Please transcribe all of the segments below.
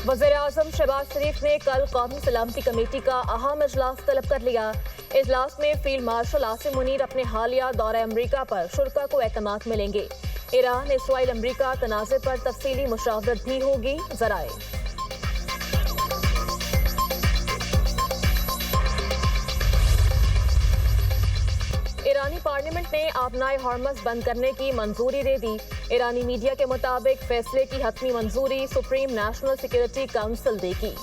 वज़ीर-ए-आज़म शहबाज शरीफ ने कल कौमी सलामती कमेटी का अहम इजलास तलब कर लिया। इजलास में फील्ड मार्शल आसिम मुनीर अपने हालिया दौरे अमरीका पर शुरका को एतमाद मिलेंगे। ईरान इसराइल अमरीका तनाज़े पर तफसीली मुशावरत भी होगी। ज़राए ईरानी पार्लियामेंट ने आबनाए हॉर्मज़ बंद करने की मंजूरी दे दी। ईरानी मीडिया के मुताबिक फैसले की हतमी मंजूरी सुप्रीम नेशनल सिक्योरिटी काउंसिल देगी।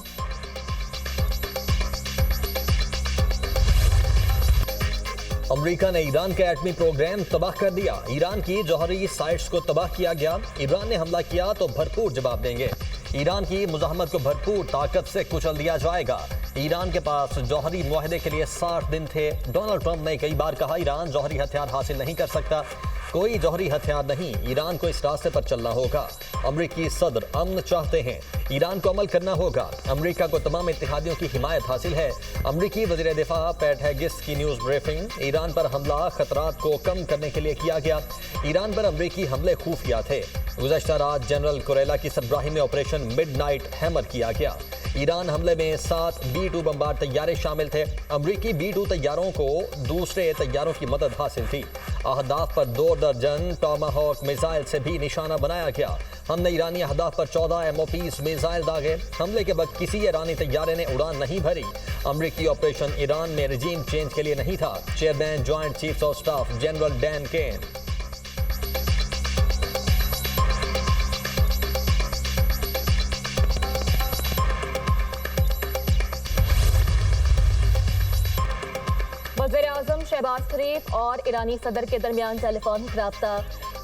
अमेरिका ने ईरान का एटमी प्रोग्राम तबाह कर दिया। ईरान की जौहरी साइट्स को तबाह किया गया। ईरान ने हमला किया तो भरपूर जवाब देंगे। ईरान की मुज़ाहमत को भरपूर ताकत से कुचल दिया जाएगा। ईरान के पास जौहरी मुआहदे के लिए 60 दिन थे। डोनाल्ड ट्रंप ने कई बार कहा ईरान जौहरी हथियार हासिल नहीं कर सकता। कोई जौहरी हथियार नहीं, ईरान को इस रास्ते पर चलना होगा। अमरीकी सदर अमन चाहते हैं, ईरान को अमल करना होगा। अमरीका को तमाम इत्तेहादियों की हिमायत हासिल है। अमरीकी वज़ीर दिफा पैट हेगिस की न्यूज़ ब्रीफिंग। ईरान पर हमला खतरात को कम करने के लिए किया गया। ईरान पर अमरीकी हमले खुफिया थे। गुज़श्ता रात जनरल कुरेला की सरबराही में ऑपरेशन मिडनाइट हैमर किया गया। ईरान हमले में 7 B-2 बमबार तैयारे शामिल थे। अमरीकी B-2 तैयारों को दूसरे तैयारों की मदद हासिल थी। अहदाफ पर 2 दर्जन टॉमाहॉक मिसाइल से भी निशाना बनाया गया। हमने ईरानी अहदाफ पर 14 MOPs मिसाइल दागे। हमले के बाद किसी ईरानी तैयारे ने उड़ान नहीं भरी। अमरीकी ऑपरेशन ईरान में रजीम चेंज के लिए नहीं था। Chairman joint chiefs of staff general Dan Caine. वज़ीर-ए-आज़म शहबाज शरीफ और ईरानी सदर के दरमियान टेलीफोनिक राब्ता।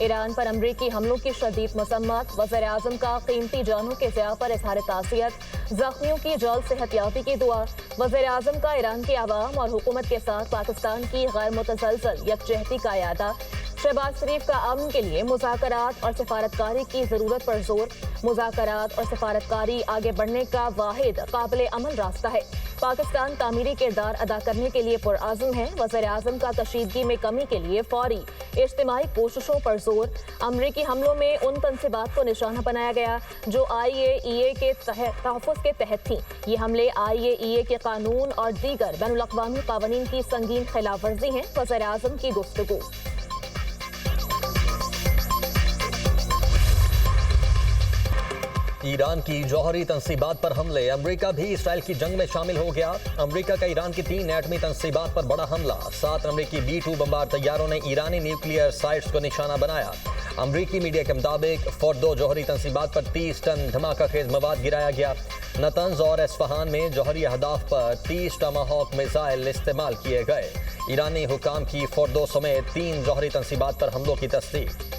ईरान पर अमरीकी हमलों की शदीद मसम्मत। वज़ीर-ए-आज़म का कीमती जानों के ज़िया पर इज़हार ताज़ियत। ज़ख्मियों की जल्द सेहतयाबी की दुआ। वज़ीर-ए-आज़म का ईरान के अवाम और हुकूमत के साथ पाकिस्तान की गैर मुतसलसल यकजहती का इरादा। शहबाज शरीफ का अमन के लिए मुज़ाकरात और सफारतकारी की ज़रूरत पर जोर। मुज़ाकरात और सफारतकारी आगे बढ़ने का वाहिद काबिल अमल रास्ता है। पाकिस्तान तामीरी किरदार अदा करने के लिए पुरआज़म है। वज़ीर-ए-आज़म का कशीदगी में कमी के लिए फौरी इज्तिमाई कोशिशों पर जोर। अमरीकी हमलों में उन तनसीबात को निशाना बनाया गया जो IAEA के तहफ़्फ़ुज़ के तहत थीं। ये हमले IAEA के कानून और दीगर बैनुल अक़वामी क़वानीन की संगीन खिलाफ वर्जी हैं। वज़ीर-ए-आज़म की गुफ्तगू। ईरान की जौहरी तनसीबात पर हमले। अमरीका भी इसराइल की जंग में शामिल हो गया। अमरीका का ईरान की 3 एटमी तनसीबात पर बड़ा हमला। 7 अमरीकी B-2 बमबार तैयारों ने ईरानी न्यूक्लियर साइट्स को निशाना बनाया। अमरीकी मीडिया के मुताबिक फोर्दो जौहरी तनसीबात पर 30 टन धमाका खेज मवाद गिराया गया। नतंज और एस्फहान में जौहरी अहदाफ पर 30 टमाहॉक मिसाइल इस्तेमाल किए गए। ईरानी हुकाम की फोर्दो समेत 3 जौहरी तनसीबात पर हमलों की तस्दीक।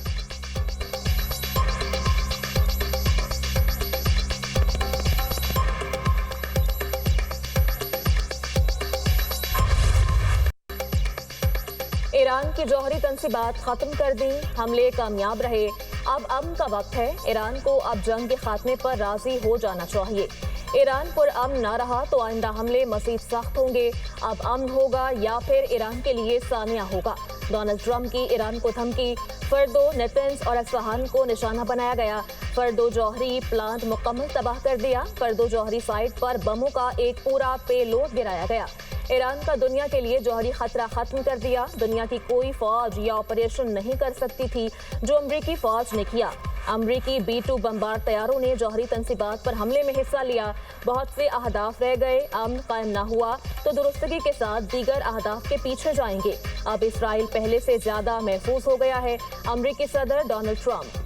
ईरान की जौहरी तनसीबात खत्म कर दी। हमले कामयाब रहे। अब अमन का वक्त है। ईरान को अब जंग के खात्मे पर राजी हो जाना चाहिए। ईरान पर अमन ना रहा तो आइंदा हमले मजीद सख्त होंगे। अब अमन होगा या फिर ईरान के लिए सानिया होगा। डोनाल्ड ट्रंप की ईरान को धमकी। फर्दो, नेतन्ज और एस्फहान को निशाना बनाया गया। फर्दो जौहरी प्लांट मुकम्मल तबाह कर दिया। फर्दो जौहरी साइट पर बमों का एक पूरा पेलोड गिराया गया। ईरान का दुनिया के लिए जौहरी खतरा खत्म कर दिया। दुनिया की कोई फौज या ऑपरेशन नहीं कर सकती थी जो अमरीकी फौज ने किया। अमरीकी B-2 बमबार तैयारों ने जौहरी तनसीबात पर हमले में हिस्सा लिया। बहुत से अहदाफ रह गए। अमन कायम न हुआ तो दुरुस्तगी के साथ दीगर अहदाफ के पीछे जाएंगे। अब इसराइल पहले से ज्यादा महफूज हो गया है। अमरीकी सदर डोनाल्ड ट्रंप।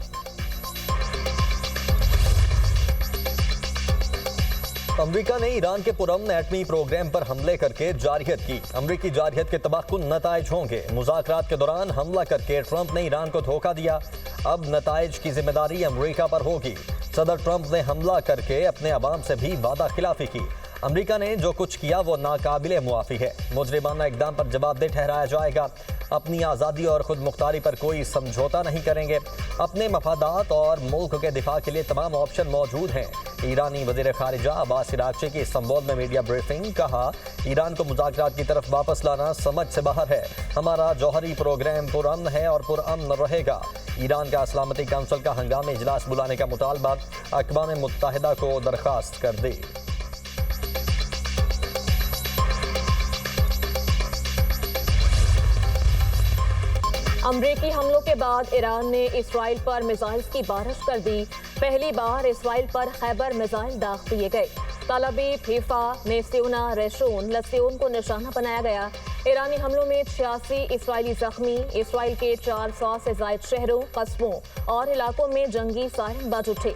अमरीका ने ईरान के पुरअमन एटमी प्रोग्राम पर हमले करके जारहियत की। अमरीकी जारहियत के तबाहकुन नताइज होंगे। मुज़ाकरात के दौरान हमला करके ट्रंप ने ईरान को धोखा दिया। अब नताइज की जिम्मेदारी अमरीका पर होगी। सदर ट्रंप ने हमला करके अपने अवाम से भी वादा खिलाफी की। अमरीका ने जो कुछ किया वो नाकाबिले मुआफ़ी है। मुजरिमाना इक़दाम पर जवाबदेह ठहराया जाएगा। अपनी आज़ादी और खुद मुख्तारी पर कोई समझौता नहीं करेंगे। अपने मफादात और मुल्क के दिफा के लिए तमाम ऑप्शन मौजूद हैं। ईरानी वज़ीर ख़ारिजा अब्बास इराक़ची की इस्तांबुल में मीडिया ब्रीफिंग। कहा, ईरान को मुज़ाकरात की तरफ वापस लाना समझ से बाहर है। हमारा जौहरी प्रोग्राम पुरअमन है और पुरअमन रहेगा। ایران کا سلامتی کونسل کا ہنگامی اجلاس بلانے کا مطالبہ، اقوام متحدہ کو درخواست کر دی۔ امریکی حملوں کے بعد ایران نے اسرائیل پر میزائل کی بارش کر دی۔ پہلی بار اسرائیل پر خیبر میزائل داغ دیے گئے۔ تل ابیب، حیفا، نیسیونا، ریشون، لسیون کو نشانہ بنایا گیا۔ ایرانی حملوں میں 86 اسرائیلی زخمی۔ اسرائیل کے 400 سے زائد شہروں، قصبوں اور علاقوں میں جنگی سائرن بج اٹھے۔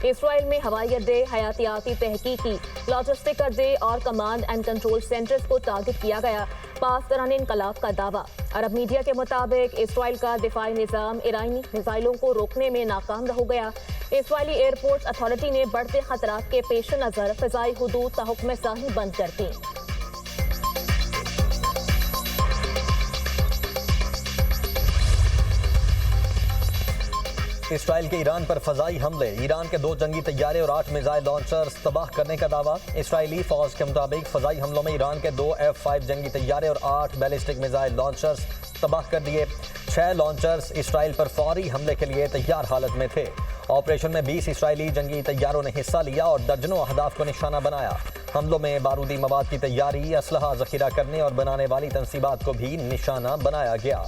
اسرائیل میں ہوائی اڈے، حیاتیاتی تحقیقی، لاجسٹک اڈے اور کمانڈ اینڈ کنٹرول سینٹرز کو ٹارگٹ کیا گیا۔ پاسداران انقلاب کا دعویٰ۔ عرب میڈیا کے مطابق اسرائیل کا دفاعی نظام ایرانی میزائلوں کو روکنے میں ناکام رہ گیا۔ اسرائیلی ایئرپورٹ اتھارٹی نے بڑھتے خطرات کے پیش نظر فضائی حدود تحکم ثانی بند کر دیں۔ اسرائیل کے ایران پر فضائی حملے، ایران کے 2 جنگی طیارے اور 8 میزائل لانچرز تباہ کرنے کا دعویٰ۔ اسرائیلی فوج کے مطابق فضائی حملوں میں ایران کے 2 F-5 جنگی طیارے اور 8 بیلسٹک میزائل لانچرز تباہ کر دیے۔ 6 لانچرز اسرائیل پر فوری حملے کے لیے تیار حالت میں تھے۔ آپریشن میں 20 اسرائیلی جنگی طیاروں نے حصہ لیا اور درجنوں اہداف کو نشانہ بنایا۔ حملوں میں بارودی مواد کی تیاری، اسلحہ ذخیرہ کرنے اور بنانے والی تنصیبات کو بھی نشانہ بنایا گیا۔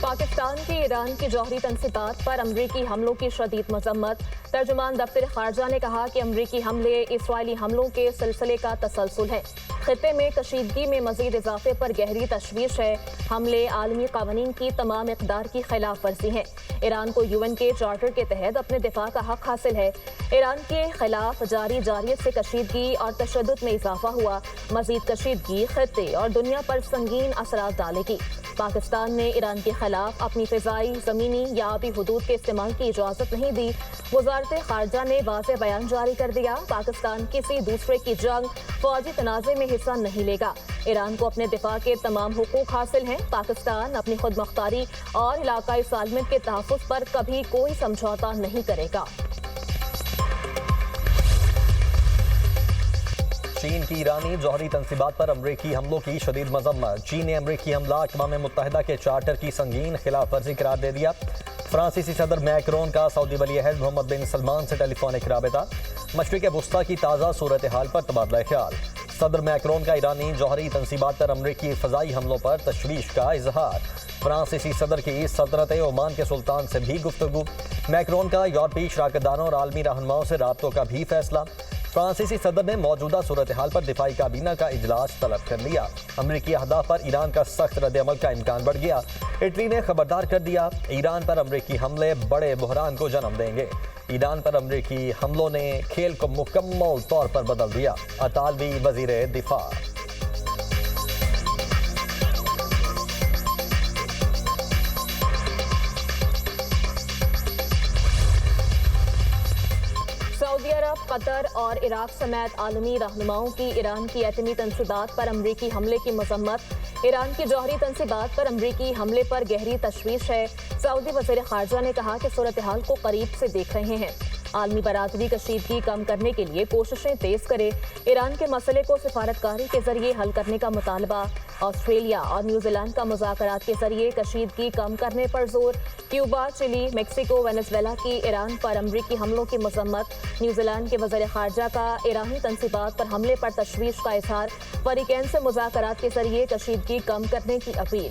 پاکستان کی ایران کی جوہری تنصیبات پر امریکی حملوں کی شدید مذمت۔ ترجمان دفتر خارجہ نے کہا کہ امریکی حملے اسرائیلی حملوں کے سلسلے کا تسلسل ہے۔ خطے میں کشیدگی میں مزید اضافے پر گہری تشویش ہے۔ حملے عالمی قوانین کی تمام اقدار کی خلاف ورزی ہیں۔ ایران کو UN کے چارٹر کے تحت اپنے دفاع کا حق حاصل ہے۔ ایران کے خلاف جاری جارحیت سے کشیدگی اور تشدد میں اضافہ ہوا۔ مزید کشیدگی خطے اور دنیا پر سنگین اثرات ڈالے گی۔ پاکستان نے ایران کے خلاف اپنی فضائی، زمینی یا آبی حدود کے استعمال کی اجازت نہیں دی۔ وزارت خارجہ نے واضح بیان جاری کر دیا، پاکستان کسی دوسرے کی جنگ، فوجی تنازع میں حصہ نہیں لے گا۔ ایران کو اپنے دفاع کے تمام حقوق حاصل ہیں۔ پاکستان اپنی خود مختاری اور علاقائی سالمیت کے تحفظ پر کبھی کوئی سمجھوتہ نہیں کرے گا۔ چین کی ایرانی جوہری تنصیبات پر امریکی حملوں کی شدید مذمت۔ چین نے امریکی حملہ اقوام متحدہ کے چارٹر کی سنگین خلاف ورزی قرار دے دیا۔ فرانسیسی صدر میکرون کا سعودی ولی عہد محمد بن سلمان سے ٹیلی فونک رابطہ۔ مشرق وسطیٰ کی تازہ صورتحال پر تبادلہ خیال۔ صدر میکرون کا ایرانی جوہری تنصیبات پر امریکی فضائی حملوں پر تشویش کا اظہار۔ فرانسیسی صدر کی سلطنت عمان کے سلطان سے بھی گفتگو۔ میکرون کا یورپی شراکت داروں اور عالمی رہنماؤں سے رابطوں کا بھی فیصلہ۔ فرانسیسی صدر نے موجودہ صورتحال پر دفاعی کابینہ کا اجلاس طلب کر لیا۔ امریکی اہداف پر ایران کا سخت رد عمل کا امکان بڑھ گیا۔ اٹلی نے خبردار کر دیا، ایران پر امریکی حملے بڑے بحران کو جنم دیں گے۔ ایران پر امریکی حملوں نے کھیل کو مکمل طور پر بدل دیا۔ اطالوی وزیر دفاع۔ سعودی عرب، قطر اور عراق سمیت عالمی رہنماؤں کی ایران کی ایٹمی تنصیبات پر امریکی حملے کی مذمت۔ ایران کی جوہری تنصیبات پر امریکی حملے پر گہری تشویش ہے۔ سعودی وزیر خارجہ نے کہا کہ صورتحال کو قریب سے دیکھ رہے ہیں۔ عالمی برادری کشیدگی کم کرنے کے لیے کوششیں تیز کرے۔ ایران کے مسئلے کو سفارتکاری کے ذریعے حل کرنے کا مطالبہ۔ آسٹریلیا اور نیوزی لینڈ کا مذاکرات کے ذریعے کشیدگی کم کرنے پر زور۔ کیوبا، چلی، میکسیکو، وینزویلا کی ایران پر امریکی حملوں کی مذمت۔ نیوزی لینڈ کے وزیر خارجہ کا ایرانی تنصیبات پر حملے پر تشویش کا اظہار۔ فریقین سے مذاکرات کے ذریعے کشیدگی کم کرنے کی اپیل۔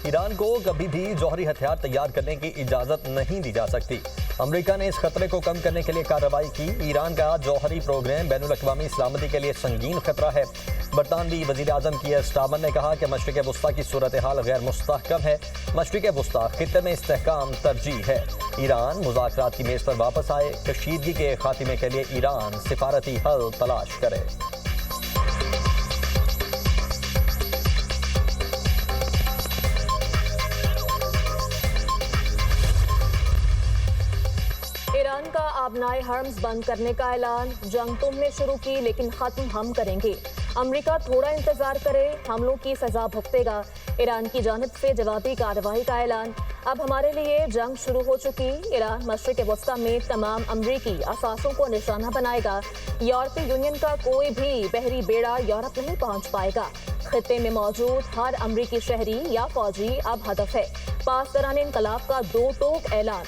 ایران کو کبھی بھی جوہری ہتھیار تیار کرنے کی اجازت نہیں دی جا سکتی۔ امریکہ نے اس خطرے کو کم کرنے کے لیے کارروائی کی۔ ایران کا جوہری پروگرام بین الاقوامی سلامتی کے لیے سنگین خطرہ ہے۔ برطانوی وزیر اعظم کیئر سٹارمر نے کہا کہ مشرق وسطیٰ کی صورتحال غیر مستحکم ہے۔ مشرق وسطیٰ خطے میں استحکام ترجیح ہے۔ ایران مذاکرات کی میز پر واپس آئے۔ کشیدگی کے خاتمے کے لیے ایران سفارتی حل تلاش کرے۔ ایران کا آبنائے حرمز بند کرنے کا اعلان۔ جنگ تم نے شروع کی لیکن ختم ہم کریں گے۔ अमेरिका थोड़ा इंतजार करे, हमलों की सजा भुगतेगा। ईरान की जानिब से जवाबी कार्रवाई का ऐलान। अब हमारे लिए जंग शुरू हो चुकी। ईरान मशरिक वस्ता में तमाम अमरीकी असासों को निशाना बनाएगा। यूरोपीय यूनियन का कोई भी बहरी बेड़ा यूरोप नहीं पहुंच पाएगा। खित्ते में मौजूद हर अमरीकी शहरी या फौजी अब हदफ है। पासदारान इनकलाब का दो टोक ऐलान।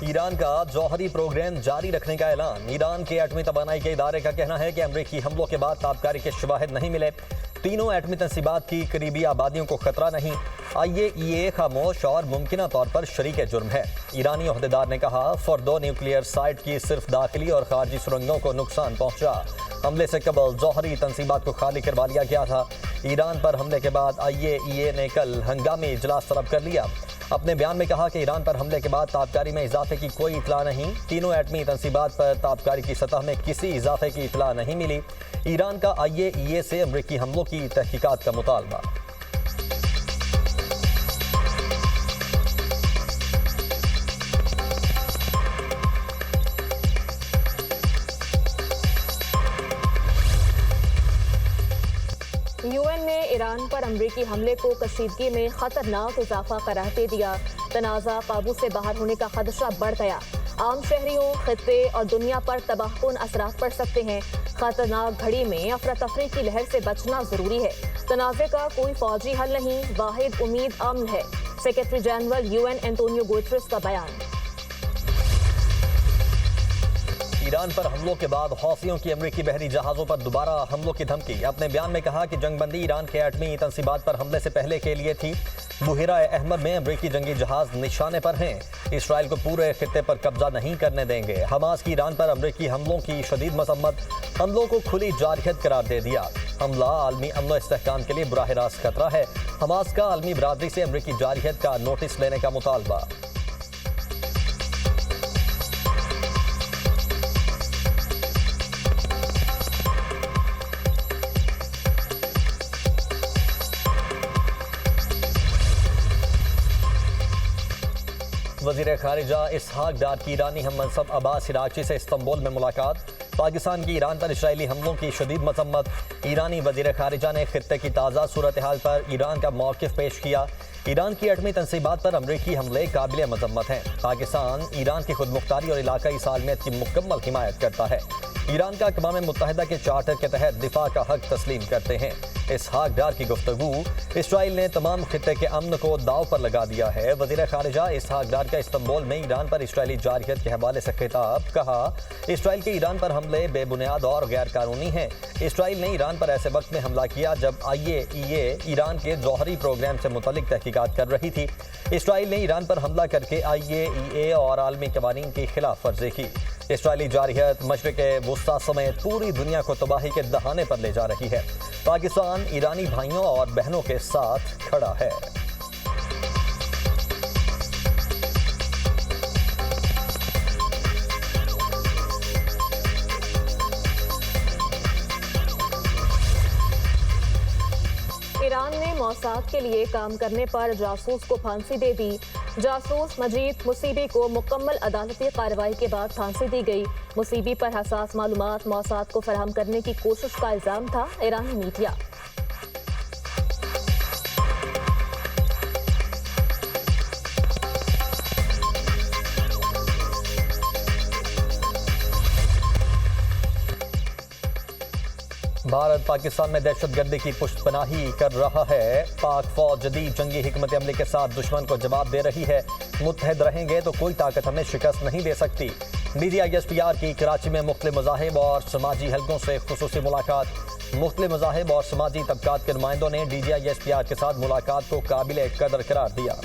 ईरान का जौहरी प्रोग्राम जारी रखने का ऐलान। ईरान के एटमी तवानाई के इदारे का कहना है कि अमरीकी हमलों के बाद ताबकारी के शवाहिद नहीं मिले। तीनों एटमी तंसीबात की करीबी आबादियों को खतरा नहीं। IAEA खामोश और मुमकिना तौर पर शरीक जुर्म है। ईरानी ओहदेदार ने कहा, फर्दो न्यूक्लियर साइट की सिर्फ दाखिली और खारजी सुरंगों को नुकसान पहुंचा। हमले से कबल जौहरी तंसीबात को खाली करवा लिया गया था। ईरान पर हमले के बाद IAEA ने कल हंगामी इजलास तलब कर लिया। अपने बयान में कहा कि ईरान पर हमले के बाद ताबकारी में इजाफे की कोई इतला नहीं। तीनों एटमी तंसीबात पर ताबकारी की सतह में किसी इजाफे की इतला नहीं मिली। ईरान का IAEA से अमरीकी हमलों की तहकीकात का मुतालबा। UN ने ईरान पर अमरीकी हमले को कशीदगी में खतरनाक इजाफा करार दे दिया। तनाज़ा काबू से बाहर होने का खदशा बढ़ गया। आम शहरियों, खित्ते और दुनिया पर तबाहकुन असरात पड़ सकते हैं। खतरनाक घड़ी में अफरा तफरी की लहर से बचना जरूरी है। तनाज़े का कोई फौजी हल नहीं, वाहिद उम्मीद अमन है। Secretary general UN Antonio Guterres का बयान। ईरान पर हमलों के बाद हौसियों की अमरीकी बहरी जहाज़ों पर दोबारा हमलों की धमकी। अपने बयान में कहा कि जंगबंदी ईरान के एटमी तंसीबात पर हमले से पहले के लिए थी। बुहिरा अहमद में अमरीकी जंगी जहाज निशाने पर हैं। इसराइल को पूरे खित्ते पर कब्जा नहीं करने देंगे। हमास की ईरान पर अमरीकी हमलों की शदीद मसम्मत। हमलों को खुली जारहियत करार दे दिया। हमला आलमी अमन व इस्तेहकाम के लिए बराह रास्त खतरा है। हमास का आलमी बरादरी से अमरीकी जारहियत का नोटिस लेने का मुतालबा। वज़ीर ख़ारिजा इसहाक डार की ईरानी हम मनसब अब्बास इराक़ची से इस्तंबुल में मुलाकात। पाकिस्तान की ईरान पर इसराइली हमलों की शदीद मसम्मत। ईरानी वज़ीर ख़ारिजा ने खित्ते की ताज़ा सूरत हाल पर ईरान का मौक़िफ़ पेश किया। ईरान की एटमी तंसीबात पर अमरीकी हमले काबिल मजम्मत हैं। पाकिस्तान ईरान की खुदमुख्तारी और इलाकाई सालमियत की मुकम्मल हिमायत करता है। ईरान का अक़वाम मुत्तहिदा के चार्टर के तहत दिफा का हक तस्लीम करते हैं। इसहाक डार की गुफ्तगू। इसराइल ने तमाम खित्ते के अमन को दाव पर लगा दिया है। वज़ीर ख़ारिजा इसहाक डार का इस्तंबुल में ईरान पर इसराइली जारहियत के हवाले से खिताब। कहा, इसराइल के ईरान पर हमले बेबुनियाद और गैर कानूनी हैं। इसराइल ने ईरान पर ऐसे वक्त में हमला किया जब IAEA ईरान के जौहरी प्रोग्राम से मुतल्लिक तहकीकात कर रही थी। इसराइल ने ईरान पर हमला करके IAEA और आलमी कवानीन की खिलाफ वर्जी की। इसराइली जारहियत मशरिक़ वुस्ता समेत पूरी दुनिया को तबाही के दहाने पर ले जा रही है। पाकिस्तान ईरानी भाइयों और बहनों के साथ खड़ा है। ईरान ने मौसाद के लिए काम करने पर जासूस को फांसी दे दी। जासूस मजीद मुसीबी को मुकम्मल अदालती कार्रवाई के बाद फांसी दी गई। मुसीबी पर हसास मालूमात मौसाद को फराहम करने की कोशिश का इल्जाम था। ईरानी मीडिया। भारत पाकिस्तान में दहशतगर्दी की पुष्टपनाही कर रहा है। पाक फौज जदीद जंगी हिकमत अमली के साथ दुश्मन को जवाब दे रही है। मुत्तहद रहेंगे तो कोई ताकत हमें शिकस्त नहीं दे सकती। DGISPR की कराची में मुख्तलिफ मज़ाहिब और समाजी हलकों से खुसूसी मुलाकात। मुख्तलिफ मज़ाहिब और समाजी तबकात के नुमाइंदों ने DGISPR के साथ मुलाकात को काबिल कदर करार दिया।